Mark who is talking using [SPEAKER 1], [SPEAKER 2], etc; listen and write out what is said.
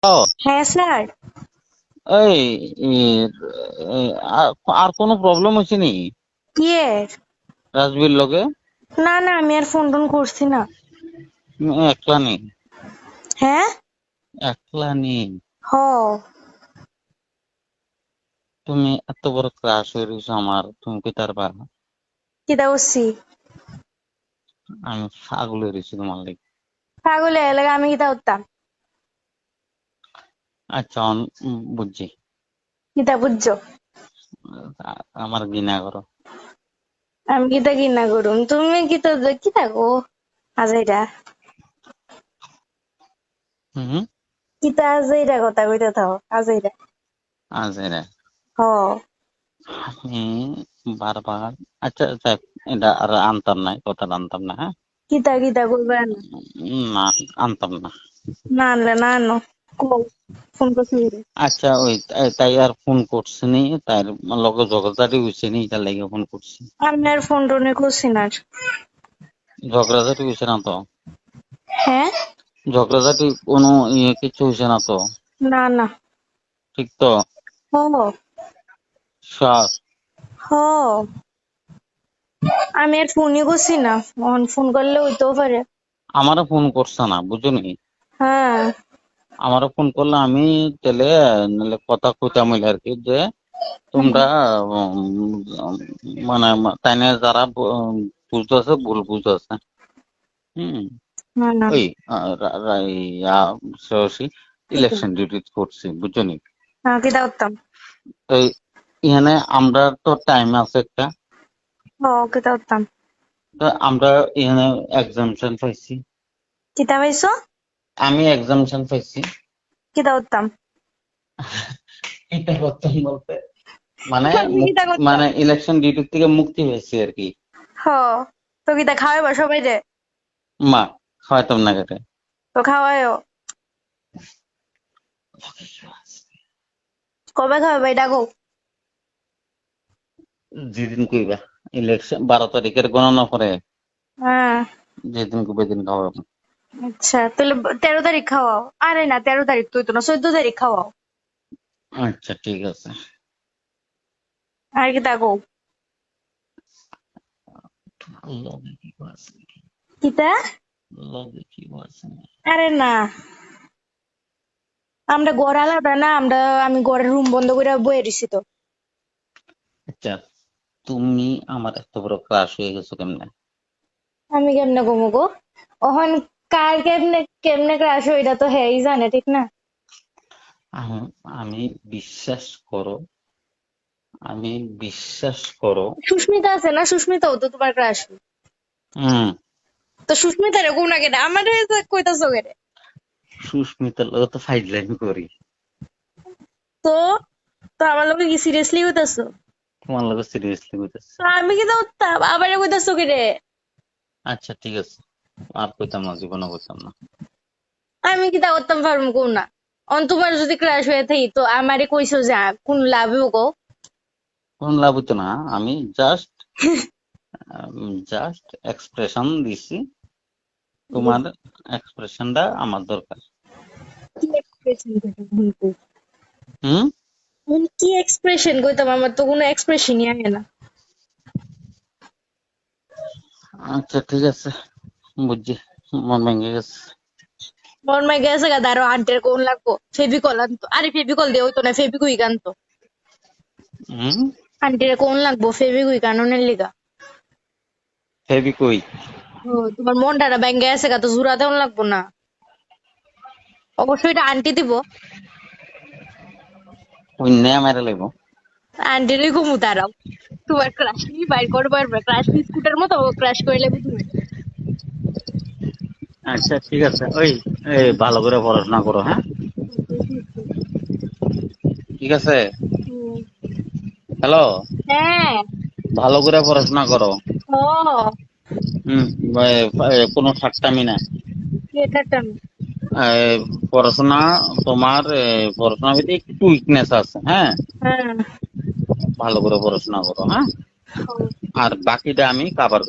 [SPEAKER 1] ও,
[SPEAKER 2] হ্যাঁ স্যার।
[SPEAKER 1] এই আর কোনো প্রবলেম হয়েছে নি
[SPEAKER 2] কি এর?
[SPEAKER 1] রাজবীর লগে?
[SPEAKER 2] না না, আমি আর ফোন টোন করছি না।
[SPEAKER 1] একলা নেই,
[SPEAKER 2] হ্যাঁ।
[SPEAKER 1] একলা নেই।
[SPEAKER 2] হ।
[SPEAKER 1] তুমি এত বড় ক্রাশ হয়ে রয়েছো আমার, তুমি কি তার বা?
[SPEAKER 2] কিতা করছি?
[SPEAKER 1] আমি পাগল হয়ে রয়েছি তোমার লাগে।
[SPEAKER 2] পাগল এলাকা আমি কিতা করতাম?
[SPEAKER 1] আচ্ছা, বুঝছি।
[SPEAKER 2] কিতা বুঝছো?
[SPEAKER 1] আমার ঘৃণা করো।
[SPEAKER 2] আমি কিতা ঘৃণা করুম, তুমি কিতা কিতা গো আজাইরা?
[SPEAKER 1] হুম।
[SPEAKER 2] কিতা আজাইরা কথা কইতে থাও আজাইরা।
[SPEAKER 1] আচ্ছা রে,
[SPEAKER 2] হ।
[SPEAKER 1] আমি বারবার, আচ্ছা আচ্ছা, এটা আর আনতাম না, কথাটা আনতাম না, হ্যাঁ।
[SPEAKER 2] কিতা কিতা করবে না?
[SPEAKER 1] না, আনতাম না।
[SPEAKER 2] না আনলে না আনো। কও, ফোন করছি রে।
[SPEAKER 1] আচ্ছা, ওই তাই আর ফোন করছি নি, তাই লগে ঝগড়াঝাটি হয়েছে নি, তার লাগে ফোন করছি।
[SPEAKER 2] আমি আর ফোন টোনে করছি না আর।
[SPEAKER 1] ঝগড়াঝাটি হয়েছে না তো?
[SPEAKER 2] হ্যাঁ।
[SPEAKER 1] ঝগড়াঝাটি কোনো কিছু হয়েছে না তো?
[SPEAKER 2] না না।
[SPEAKER 1] ঠিক তো?
[SPEAKER 2] হ।
[SPEAKER 1] শ্বাস।
[SPEAKER 2] হ। আমি আর ফোনই করছি না, ফোন করলে হইতেও পারে।
[SPEAKER 1] আমারও ফোন করছে না, বুঝলি?
[SPEAKER 2] হ্যাঁ।
[SPEAKER 1] আমারও ফোন করলে আমি তেলে নাহলে কথা কইতাম হইলে আর কি, যে তোমরা মানে তাই না, যারা বুঝতেছে ভুল বুঝতেছে। হম।
[SPEAKER 2] না না।
[SPEAKER 1] ওই শ্রেয়সী ইলেকশন ডিউটি করছি, বুঝলি?
[SPEAKER 2] হ্যাঁ কিতা করতাম?
[SPEAKER 1] তো এখানে আমরা তো টাইম আছে একটা,
[SPEAKER 2] হ কিতা করতাম?
[SPEAKER 1] তো আমরা এখানে এক্সামশন পাইছি।
[SPEAKER 2] কিতা পাইছো?
[SPEAKER 1] আমি এক্সামশন পাইছি।
[SPEAKER 2] কিতা করতাম?
[SPEAKER 1] এটা করতাম বলতে মানে
[SPEAKER 2] আমি কিতা করতাম?
[SPEAKER 1] মানে ইলেকশন ডিউটি থেকে মুক্তি হয়েছে আর কি।
[SPEAKER 2] হ। তো কিতা খাওয়াইবা সবাই রে?
[SPEAKER 1] মা, খাওয়াইতাম না কেটে।
[SPEAKER 2] তো খাওয়াইও। কবে খাওয়াইবা এটা কও?
[SPEAKER 1] যেদিন কইবা, ইলেকশন 12 তারিখের গণনা করে
[SPEAKER 2] হ্যাঁ।
[SPEAKER 1] যেদিন কইবে দিন খাওয়াবো।
[SPEAKER 2] আচ্ছা তাহলে 13 তারিখ খাওয়াও। আরে না, 13 তারিখ তো হইতো না, 14 তারিখ খাওয়াও।
[SPEAKER 1] আচ্ছা ঠিক আছে।
[SPEAKER 2] আর কিতা কও?
[SPEAKER 1] লগে কি আছে?
[SPEAKER 2] কিতা?
[SPEAKER 1] লগে কি আছে?
[SPEAKER 2] আরে না, আমরা ঘর আলাদা না, আমি ঘরের রুম বন্ধ করে বয়ে রইছি তো।
[SPEAKER 1] আচ্ছা, তুমি আমার এত বড় ক্রাশ হয়ে গেছো কেমনে?
[SPEAKER 2] আমি কেমনে কমু গো? ওহন কার কেমনে কেমনে ক্রাশ হইটা তো হেই জানে, ঠিক না?
[SPEAKER 1] আমি বিশ্বাস করো, আমি বিশ্বাস করো।
[SPEAKER 2] সুস্মিতা আছে না, সুস্মিতাও তো তোমার ক্রাশ।
[SPEAKER 1] হুম।
[SPEAKER 2] তো সুস্মিতা রে কোন আগে আমার কইতাছো কেন?
[SPEAKER 1] সুস্মিতার লগে তো ফাইজলামি করি।
[SPEAKER 2] তো তো আমার লোকে কি সিরিয়াসলি কইতাছো?
[SPEAKER 1] তোমার লগে সিরিয়াসলি কইতেছি।
[SPEAKER 2] তো আমি কি দৌড়তাম আবার কইতাছো কি রে?
[SPEAKER 1] আচ্ছা ঠিক আছে, আর কইতাম না, জীবনে কইতাম না।
[SPEAKER 2] আমি কি তা করতাম পারবো কোন না? তোমার যদি ক্রাশ হয়ে থাকি তো আমারে কইছো যে কোন লাভ হইব গো?
[SPEAKER 1] কোন লাভ হইতো না, আমি জাস্ট এক্সপ্রেশন দিছি। তোমার এক্সপ্রেশনটা আমার দরকার।
[SPEAKER 2] কি এক্সপ্রেশন কইতাম বলতো?
[SPEAKER 1] হুম।
[SPEAKER 2] কি এক্সপ্রেশন কইতাম? আমার তো কোনো এক্সপ্রেশনই আহে না।
[SPEAKER 1] আচ্ছা ঠিক আছে, বুঝছি, মন ভেঙে গেছে।
[SPEAKER 2] মন মাই গেছে গা, দাঁড়ো আন্টির কোন লাগবো, ফেভিকল আনতো। আরে ফেভিকল দিয়ে হইতো না, ফেভিকুইক আনতো।
[SPEAKER 1] হুম।
[SPEAKER 2] আন্টির কোন লাগবো, ফেভিকুইক আননের লিগা।
[SPEAKER 1] ফেবিকুইক?
[SPEAKER 2] ও তোমার মনটা ব্যাঙ্গে আছে গা, তো জুড়া দেওয়ান লাগবো না। অবশ্যই এটা আন্টি দিব।
[SPEAKER 1] অন্য মেরে লাগবো।
[SPEAKER 2] আন্টিরই ঘুমু দাঁড়াও। তোমার ক্রাশ নিয়ে বাইর করবো, ক্রাশ বিস্কুটের মতো ক্রাশ করে লেবু তুমি।
[SPEAKER 1] আচ্ছা ঠিক আছে, ওই এই ভালো করে পড়াশোনা করো, হ্যাঁ? ঠিক আছে।
[SPEAKER 2] হুম।
[SPEAKER 1] হ্যালো,
[SPEAKER 2] হ্যাঁ।
[SPEAKER 1] ভালো করে পড়াশোনা করো।
[SPEAKER 2] ও
[SPEAKER 1] হুম। কোনো ঠাট্টামি না।
[SPEAKER 2] এটা
[SPEAKER 1] এই, পড়াশোনা, তোমার পড়াশোনার ভিতরে একটু উইকনেস আছে, হ্যাঁ।
[SPEAKER 2] হ্যাঁ।
[SPEAKER 1] ভালো করে পড়াশোনা করো, হ্যাঁ। আর বাকিটা আমি কাভার